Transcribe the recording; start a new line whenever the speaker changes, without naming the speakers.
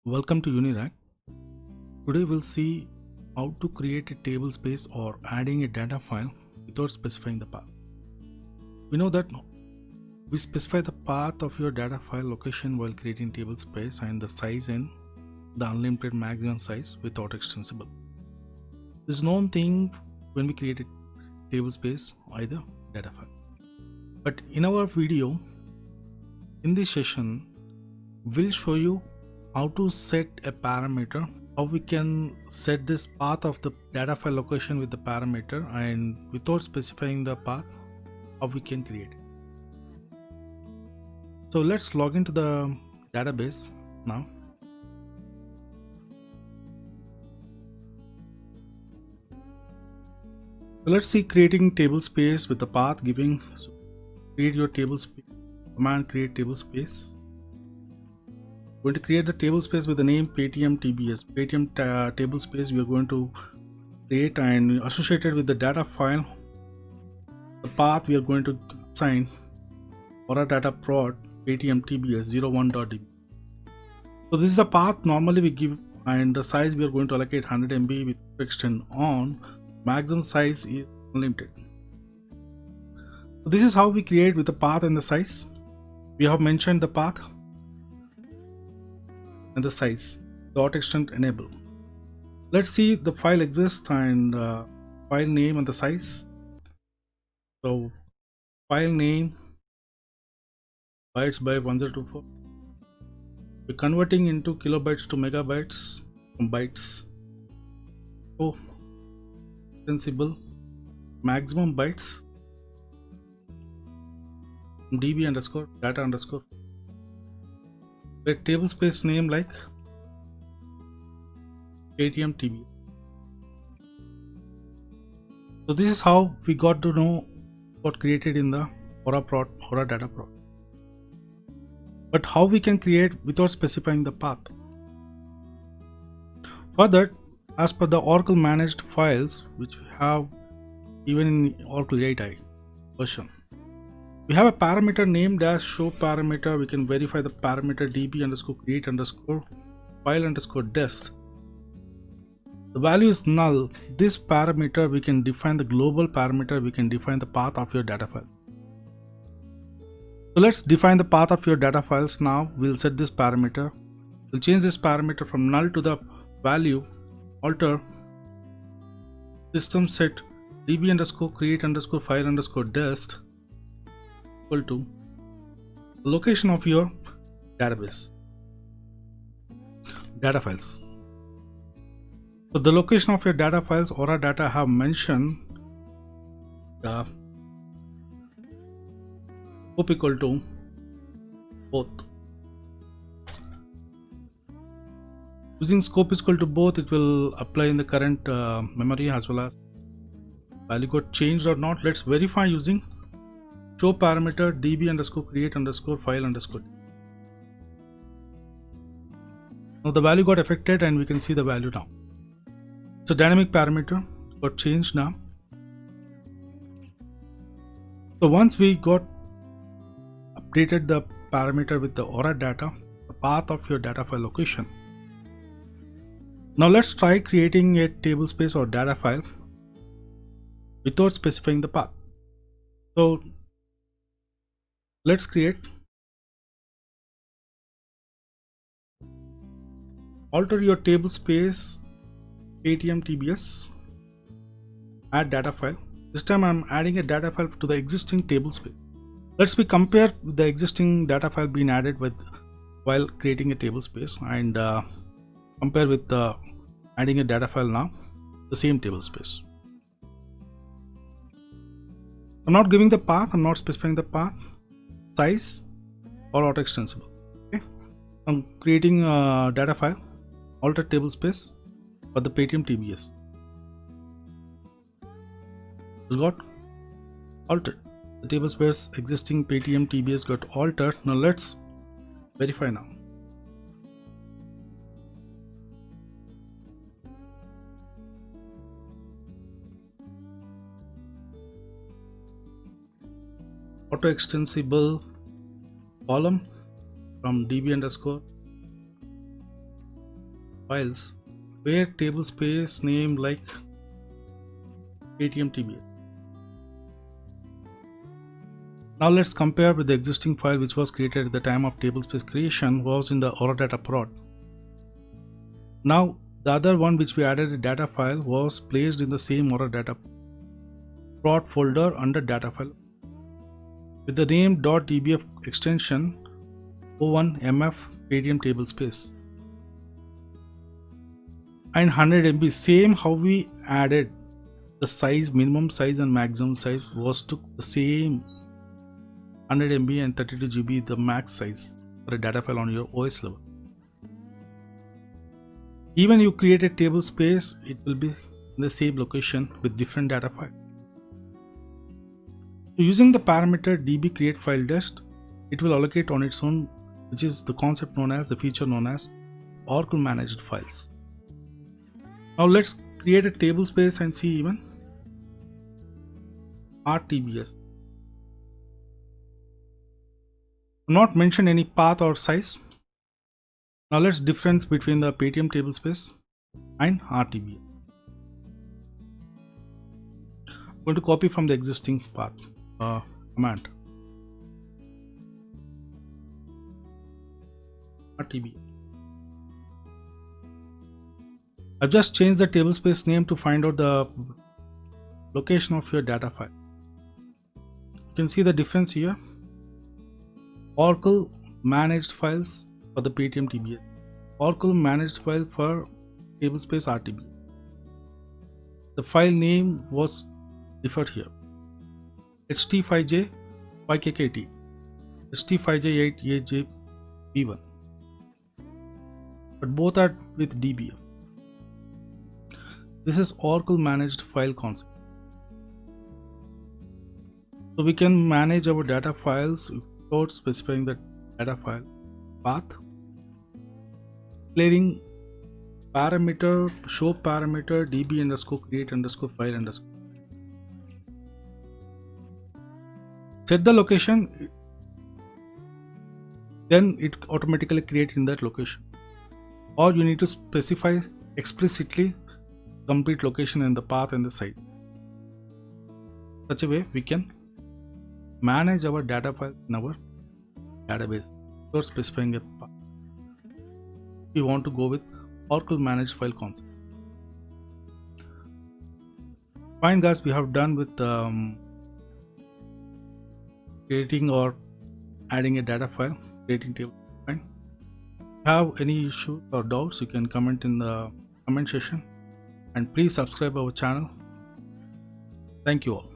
Welcome to Unirac. Today we'll see how to create a table space or adding a data file without specifying the path. We know that we specify the path of your data file location while creating table space and the size and the unlimited maximum size without extensible. This is known thing when we create a table space or either data file. But in our video, in this session, we'll show you how to set a parameter, how we can set this path of the data file location with the parameter, and without specifying the path, how we can create it. So let's log into the database now. So let's see creating table space with the path giving. So create your table space, command create table space. Going to create the table space with the name Paytm TBS. Paytm table space we are going to create and associated with the data file. The path we are going to assign for our data prod Paytm TBS 01.db. So this is a path normally we give, and the size we are going to allocate 100 MB with extend on. Maximum size is unlimited. So this is how we create with the path and the size. We have mentioned the path and the size. Dot extend enable. Let's see the file exists and file name and the size. So file name bytes by 1024. We're converting into kilobytes to megabytes from bytes. So extensible maximum bytes from db underscore data underscore. Let table space name like Paytm TB. So this is how we got to know what created in the Aura data prod. But how we can create without specifying the path? For that, as per the Oracle managed files which we have even in Oracle 8i version, we have a parameter named as show parameter. We can verify the parameter db underscore create underscore file underscore dest. The value is null. This parameter we can define the global parameter. We can define the path of your data file. So let's define the path of your data files now. We'll set this parameter. We'll change this parameter from null to the value. Alter system set db underscore create underscore file underscore dest equal to the location of your database data files. So the location of your data files or our data have mentioned the scope equal to both. Using scope is equal to both, it will apply in the current memory as well as value got changed or not. Let's verify using show parameter db underscore create underscore file underscore. Now the value got affected and we can see the value now. It's a dynamic parameter, got changed now. So once we got updated the parameter with the Aura data, the path of your data file location. Now let's try creating a table space or data file without specifying the path. So let's create, alter your table space Paytm TBS, add data file. This time I'm adding a data file to the existing table space. Let's compare the existing data file being added with while creating a table space and compare with adding a data file now, the same table space. I'm not giving the path, I'm not specifying the path, size or auto extensible. Okay, I'm creating a data file, alter table space for the Paytm TBS. It's got altered. The table space existing Paytm TBS got altered. Now let's verify now. Auto extensible column from db underscore files where table space name like Paytm TBS. Now let's compare with the existing file which was created at the time of tablespace creation was in the Aura data prod. Now the other one which we added a data file was placed in the same Aura data prod folder under data file with the name .dbf extension 01mf Paytm tablespace and 100 MB. Same how we added the size, minimum size and maximum size was to the same 100 MB and 32 GB the max size for a data file on your OS level. Even you create a table space, it will be in the same location with different data file. So using the parameter db create file dest, it will allocate on its own, which is the concept known as the feature known as Oracle managed files. Now let's create a table space and see even RTBS. Not mention any path or size. Now let's difference between the Paytm tablespace and RTBS. I'm going to copy from the existing path command. RTBS. I've just changed the tablespace name to find out the location of your data file. You can see the difference here. Oracle managed files for the Paytm TBS, Oracle managed file for tablespace RTBS. The file name was differed here. HT5J 5KKT, HT5J 8AJP1, but both are with DBF. This is Oracle managed file concept. So we can manage our data files without specifying the data file path, declaring parameter show parameter db underscore create underscore file underscore. Set the location, then it automatically creates in that location, or you need to specify explicitly complete location in the path and the site. Such a way we can manage our data file in our database without specifying a path. We want to go with Oracle managed file concept. Fine guys, we have done with creating or adding a data file, creating table. Fine. If you have any issue or doubts, you can comment in the comment section, and please subscribe our channel. Thank you all.